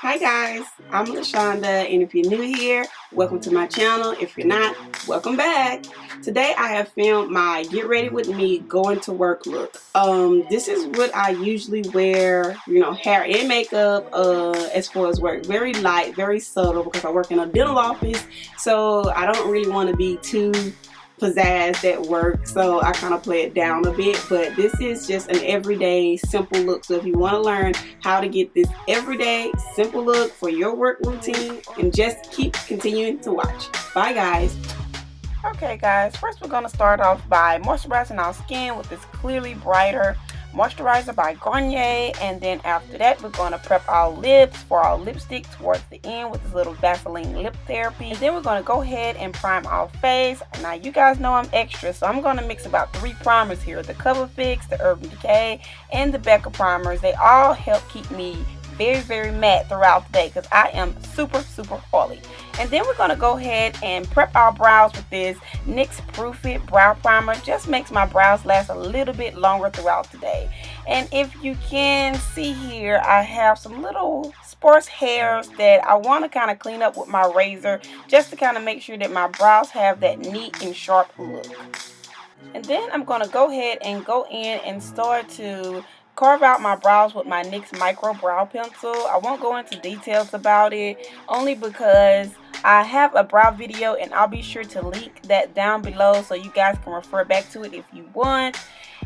Hi guys, I'm Lashonda, and if you're new here, welcome to my channel. If you're not, welcome back. Today I have filmed my get ready with me going to work look. This is what I usually wear, hair and makeup as far as work. Very light, very subtle because I work in a dental office, so I don't really want to be too pizzazz at work, so I kind of play it down a bit. But this is just an everyday simple look, so if you want to learn how to get this everyday simple look for your work routine, and just keep continuing to watch. Bye guys. Okay guys, first we're going to start off by moisturizing our skin with this Clearly Brighter moisturizer by Garnier, and then after that we're going to prep our lips for our lipstick towards the end with this little Vaseline Lip Therapy. And then we're going to go ahead and prime our face. Now you guys know I'm extra, so I'm going to mix about 3 primers here: the Cover Fix, the Urban Decay, and the Becca primers. They all help keep me very matte throughout the day because I am super oily. And then we're going to go ahead and prep our brows with this NYX Proof It Brow Primer. Just makes my brows last a little bit longer throughout the day. And if you can see here, I have some little sparse hairs that I want to kind of clean up with my razor, just to kind of make sure that my brows have that neat and sharp look. And then I'm going to go ahead and go in and start to carve out my brows with my NYX Micro Brow Pencil. I won't go into details about it, only because I have a brow video, and I'll be sure to link that down below so you guys can refer back to it if you want.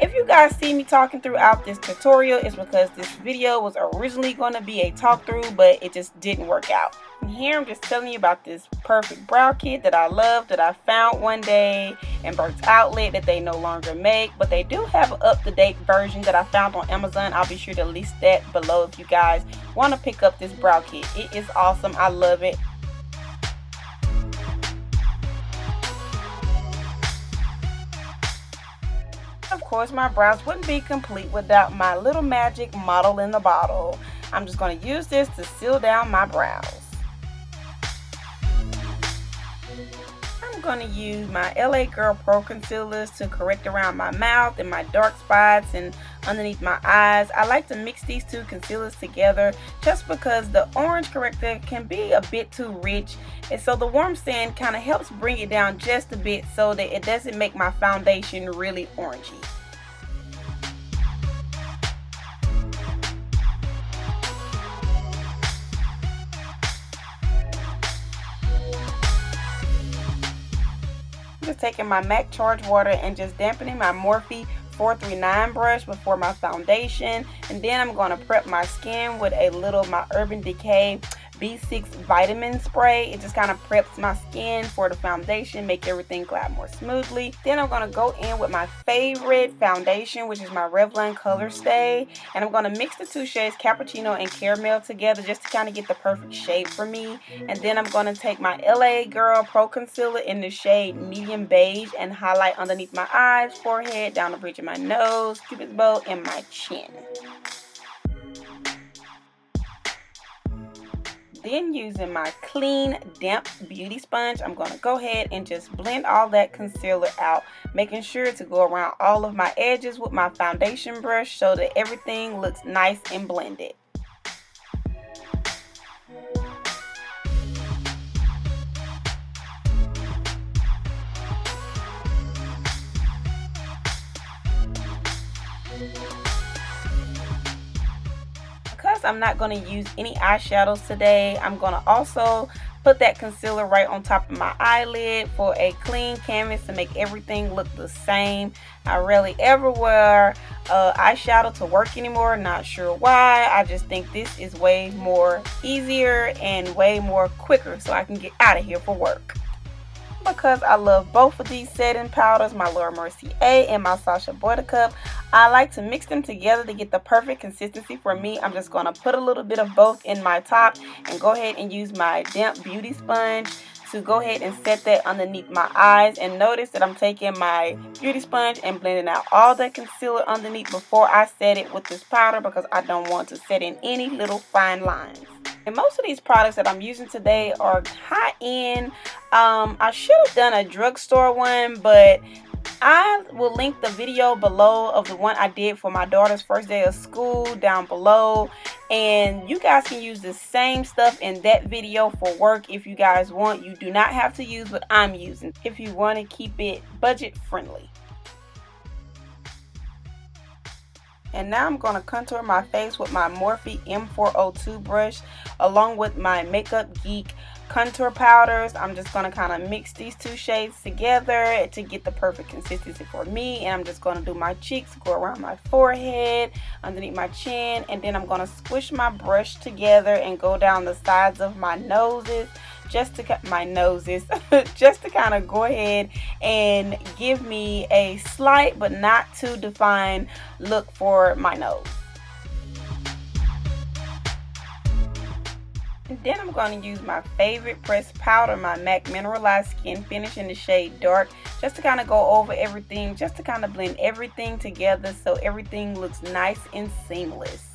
If you guys see me talking throughout this tutorial, it's because this video was originally going to be a talk through, but it just didn't work out. And here I'm just telling you about this perfect brow kit that I love, that I found one day in Burt's Outlet that they no longer make, but they do have an up-to-date version that I found on Amazon. I'll be sure to list that below if you guys want to pick up this brow kit. It is awesome. I love it. Of course, my brows wouldn't be complete without my little magic model in the bottle. I'm just going to use this to seal down my brows. I'm going to use my LA Girl Pro Concealers to correct around my mouth and my dark spots and underneath my eyes. I like to mix these two concealers together just because the orange corrector can be a bit too rich, and so the warm sand kind of helps bring it down just a bit so that it doesn't make my foundation really orangey. Just taking my MAC Charge Water and just dampening my Morphe 439 brush before my foundation, and then I'm going to prep my skin with a little my Urban Decay B6 vitamin spray. It just kind of preps my skin for the foundation, make everything glide more smoothly. Then I'm going to go in with my favorite foundation, which is my Revlon Color Stay, and I'm going to mix the 2 shades Cappuccino and Caramel together just to kind of get the perfect shade for me. And then I'm going to take my LA Girl Pro Concealer in the shade Medium Beige and highlight underneath my eyes, forehead, down the bridge of my nose, cupid's bow, and my chin. Then using my clean damp beauty sponge, I'm going to go ahead and just blend all that concealer out, making sure to go around all of my edges with my foundation brush so that everything looks nice and blended. Because I'm not going to use any eyeshadows today, I'm going to also put that concealer right on top of my eyelid for a clean canvas to make everything look the same. I rarely ever wear eyeshadow to work anymore. Not sure why. I just think this is way more easier and way more quicker so I can get out of here for work. Because I love both of these setting powders, my Laura Mercier and my Sacha Buttercup, I like to mix them together to get the perfect consistency for me. I'm just going to put a little bit of both in my top and go ahead and use my damp beauty sponge to go ahead and set that underneath my eyes. And notice that I'm taking my beauty sponge and blending out all that concealer underneath before I set it with this powder, because I don't want to set in any little fine lines. And most of these products that I'm using today are high-end. I should have done a drugstore one, but I will link the video below of the one I did for my daughter's first day of school down below, and you guys can use the same stuff in that video for work if you guys want. You do not have to use what I'm using if you want to keep it budget friendly. And now I'm going to contour my face with my Morphe M402 brush along with my Makeup Geek contour powders. I'm just going to kind of mix these two shades together to get the perfect consistency for me. And I'm just going to do my cheeks, go around my forehead, underneath my chin, and then I'm going to squish my brush together and go down the sides of my noses just to kind of go ahead and give me a slight but not too defined look for my nose. And then I'm going to use my favorite pressed powder, my M.A.C Mineralize Skin Finish in the shade Dark, just to kind of go over everything, just to kind of blend everything together so everything looks nice and seamless.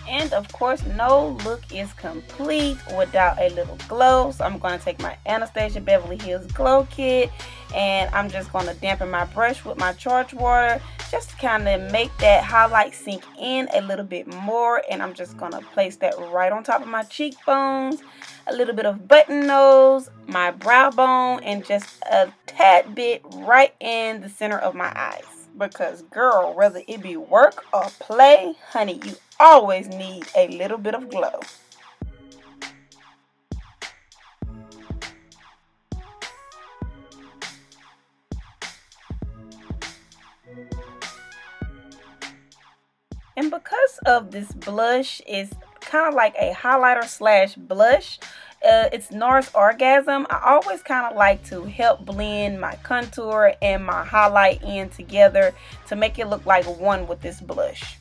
And of course, no look is complete without a little glow. So I'm going to take my Anastasia Beverly Hills Glow Kit and I'm just going to dampen my brush with my charged water just to kind of make that highlight sink in a little bit more. And I'm just going to place that right on top of my cheekbones, a little bit of button nose, my brow bone, and just a tad bit right in the center of my eyes. Because girl, whether it be work or play, honey, you always need a little bit of glow. And because of this blush is kind of like a highlighter slash blush, it's NARS Orgasm. I always kind of like to help blend my contour and my highlight in together to make it look like one with this blush.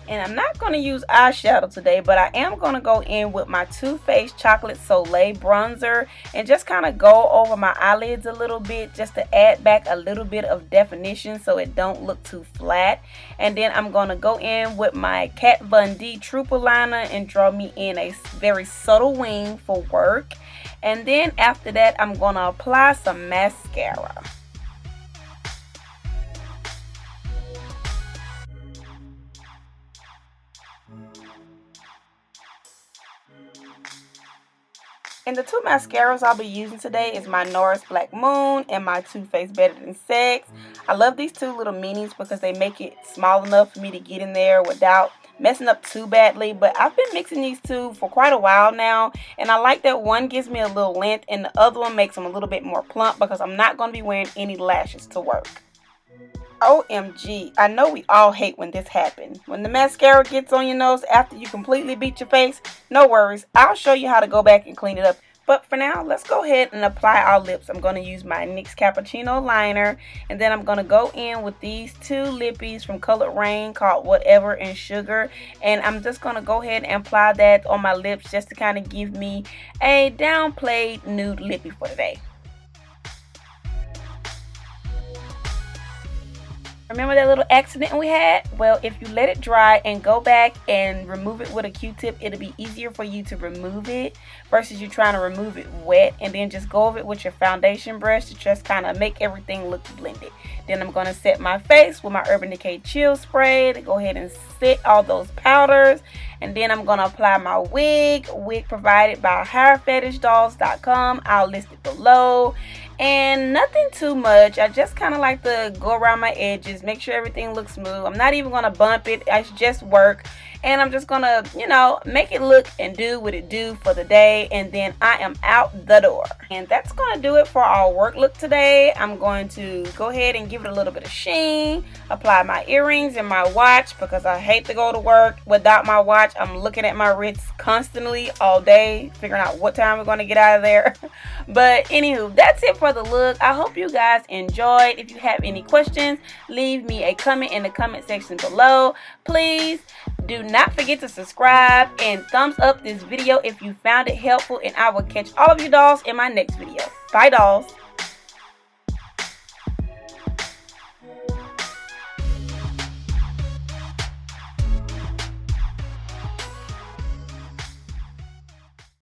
And I'm not going to use eyeshadow today, but I am going to go in with my Too Faced Chocolate Soleil bronzer and just kind of go over my eyelids a little bit just to add back a little bit of definition so it don't look too flat. And then I'm going to go in with my Kat Von D Trooper liner and draw me in a very subtle wing for work. And then after that, I'm going to apply some mascara. And the two mascaras I'll be using today is my NARS Black Moon and my Too Faced Better Than Sex. I love these two little minis because they make it small enough for me to get in there without messing up too badly. But I've been mixing these two for quite a while now, and I like that one gives me a little length and the other one makes them a little bit more plump because I'm not going to be wearing any lashes to work. OMG, I know we all hate when this happens. When the mascara gets on your nose after you completely beat your face, no worries. I'll show you how to go back and clean it up. But for now, let's go ahead and apply our lips. I'm going to use my NYX Cappuccino liner. And then I'm going to go in with these two lippies from Colored Rain called Whatever and Sugar. And I'm just going to go ahead and apply that on my lips just to kind of give me a downplayed nude lippy for today. Remember that little accident we had? Well, if you let it dry and go back and remove it with a Q-tip, it'll be easier for you to remove it versus you trying to remove it wet. And then just go over it with your foundation brush to just kind of make everything look blended. Then I'm going to set my face with my Urban Decay Chill Spray to go ahead and set all those powders. And then I'm going to apply my wig provided by hairfetishdollz.com. I'll list it below. And nothing too much. I just kind of like to go around my edges, make sure everything looks smooth. I'm not even going to bump it. It's just work. And I'm just going to, you know, make it look and do what it do for the day. And then I am out the door. And that's going to do it for our work look today. I'm going to go ahead and give it a little bit of sheen. Apply my earrings and my watch because I hate to go to work without my watch. I'm looking at my wrists constantly all day, figuring out what time we're going to get out of there. But anywho, that's it for the look. I hope you guys enjoyed. If you have any questions, leave me a comment in the comment section below. Please do not forget to subscribe and thumbs up this video if you found it helpful, and I will catch all of you dolls in my next video. Bye, dolls.